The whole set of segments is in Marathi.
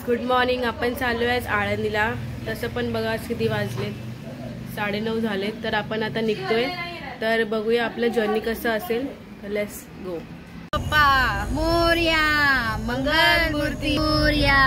Good morning. आपण चाललो आहे आळंदीला. तसं पण बघा किती वाजलेत, 9:30 झालेत. तर आपण आता निघतोय. तर बघूया आपलं जर्नी कसं असेल. Let's go. पप्पा मोरया, मंगल मूर्ती मोरया.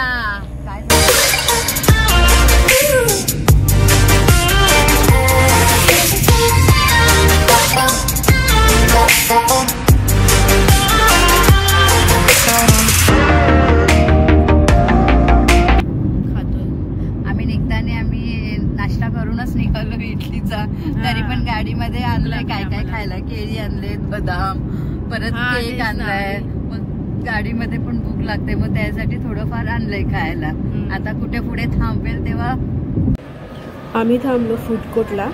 आम्ही निघताना आम्ही नाश्ता करूनच निघालो इडलीचा. तरी पण गाडीमध्ये आणलंय काय काय खायला. केळी आणलेत, बदाम, परत केक आणलाय. मग गाडीमध्ये पण भूक लागते, मग त्यासाठी थोडंफार आणलंय खायला. आता कुठे पुढे थांबेल तेव्हा. आम्ही थांबलो फूड कोर्टला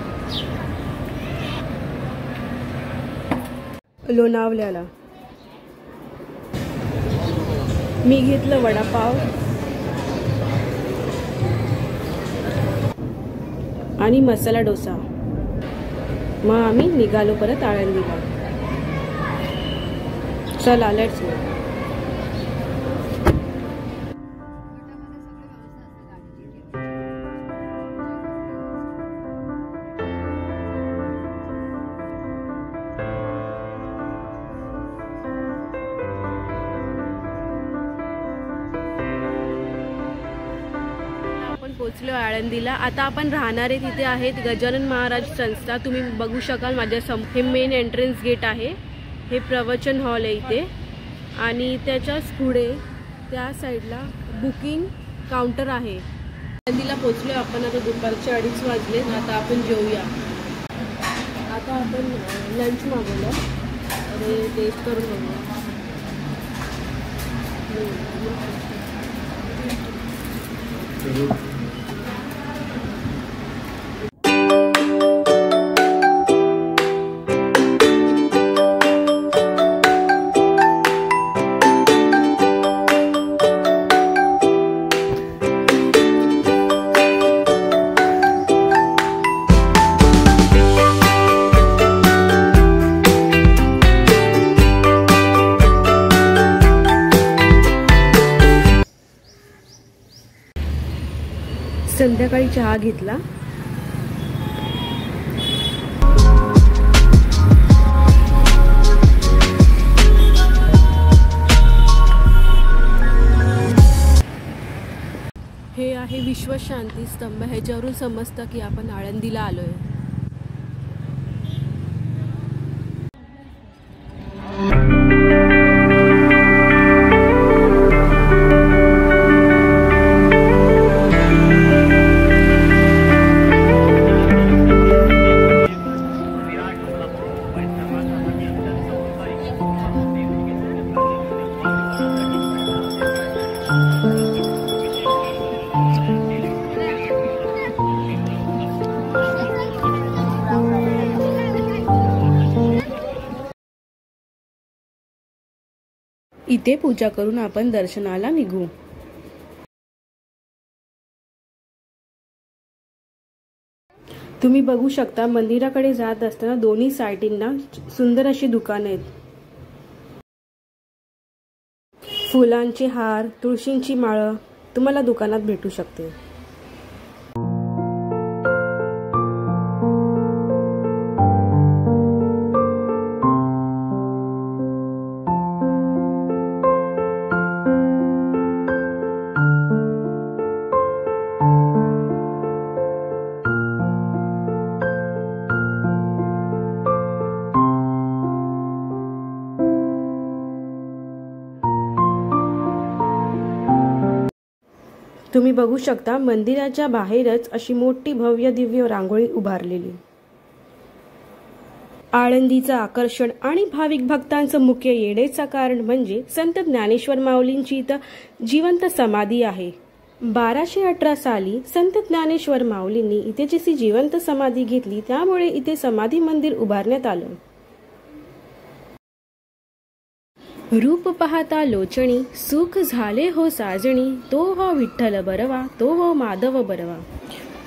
लोणावल्याला. मी घेतलं वडापाव आणि मसाला डोसा. मग आम्ही निघालो परत आळंदीला. चला लेट्स गो. पोचलो आळंदीला. आता आपण राहणारे तिथे आहेत गजानन महाराज संस्था. तुम्ही बघू शकाल माझ्या हे मेन एंट्रन्स गेट आहे. हे प्रवचन हॉल आहे इथे. आणि त्याच्याच पुढे त्या साईडला बुकिंग काउंटर आहे. आळंदीला पोचलो आपण. आता दुपारचे 2:30 वाजले. आता आपण जेवूया. आता आपण लंच मागवलं. अरे टेस्ट करून बघूया. संध्याकाळी चहा घेतला. हे आहे विश्व शांती स्तंभ. ह्याच्यावरून समजतं की आपण आळंदीला आलोय. इथे पूजा करून आपण दर्शनाला निघू. तुम्ही बघू शकता मंदिराकडे जात असताना दोन्ही साईडींना सुंदर अशी दुकाने आहेत. फुलांचे हार, तुळशींची माळ तुम्हाला दुकानात भेटू शकते. तुम्ही बघू शकता मंदिराच्या बाहेरच अशी मोठी भव्य दिव्य रांगोळी उभारलेली. आळंदीचं आकर्षण आणि भाविक भक्तांचं मुख्य येण्याचं कारण म्हणजे संत ज्ञानेश्वर माऊलींची इथं जिवंत समाधी आहे. 1218 साली संत ज्ञानेश्वर माऊलींनी इथे जशी जिवंत समाधी घेतली, त्यामुळे इथे समाधी मंदिर उभारण्यात आलं. रूप पाहता लोचणी, सुख झाले हो साजणी, तो हो विठ्ठल बरवा, तो हो माधव बरवा.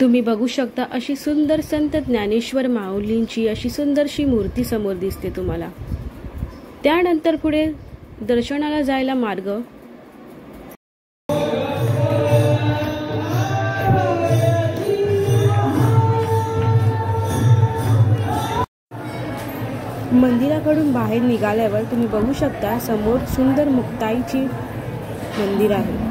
तुम्ही बघू शकता अशी सुंदर संत ज्ञानेश्वर माऊलींची अशी सुंदरशी मूर्ती समोर दिसते तुम्हाला. त्यानंतर पुढे दर्शनाला जायला मार्ग मंदिराकडून बाहेर निघाल्यावर तुम्ही बघू शकता समोर सुंदर मुक्ताईची मंदिर आहे.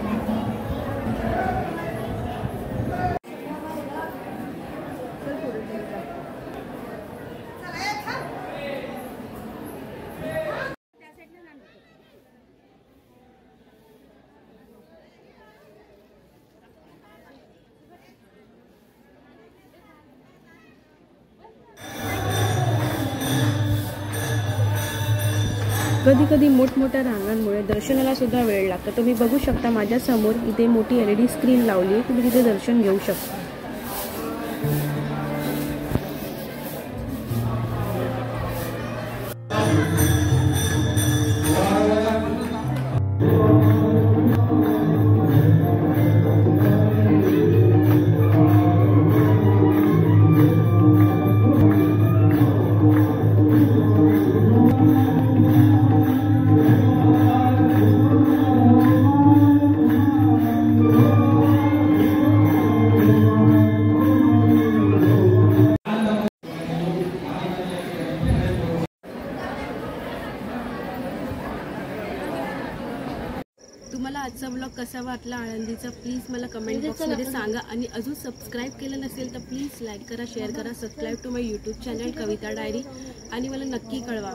कधी कधी मोठमोठ्या रांगांमुळे दर्शनाला सुद्धा वेळ लागतो. तुम्ही बघू शकता माझ्या समोर इथे मोठी LED स्क्रीन लावली आहे, तुम्ही तिथे दर्शन घेऊ शकता. तुम्हाला आजचा व्लॉग कसा वाटला आळंदीचा प्लीज मला कमेंट बॉक्समध्ये सांगा. आणि अजून सबस्क्राईब केलं नसेल तर प्लीज लाईक करा, शेअर करा, subscribe to my YouTube channel Kavita diary आणि मला नक्की कळवा.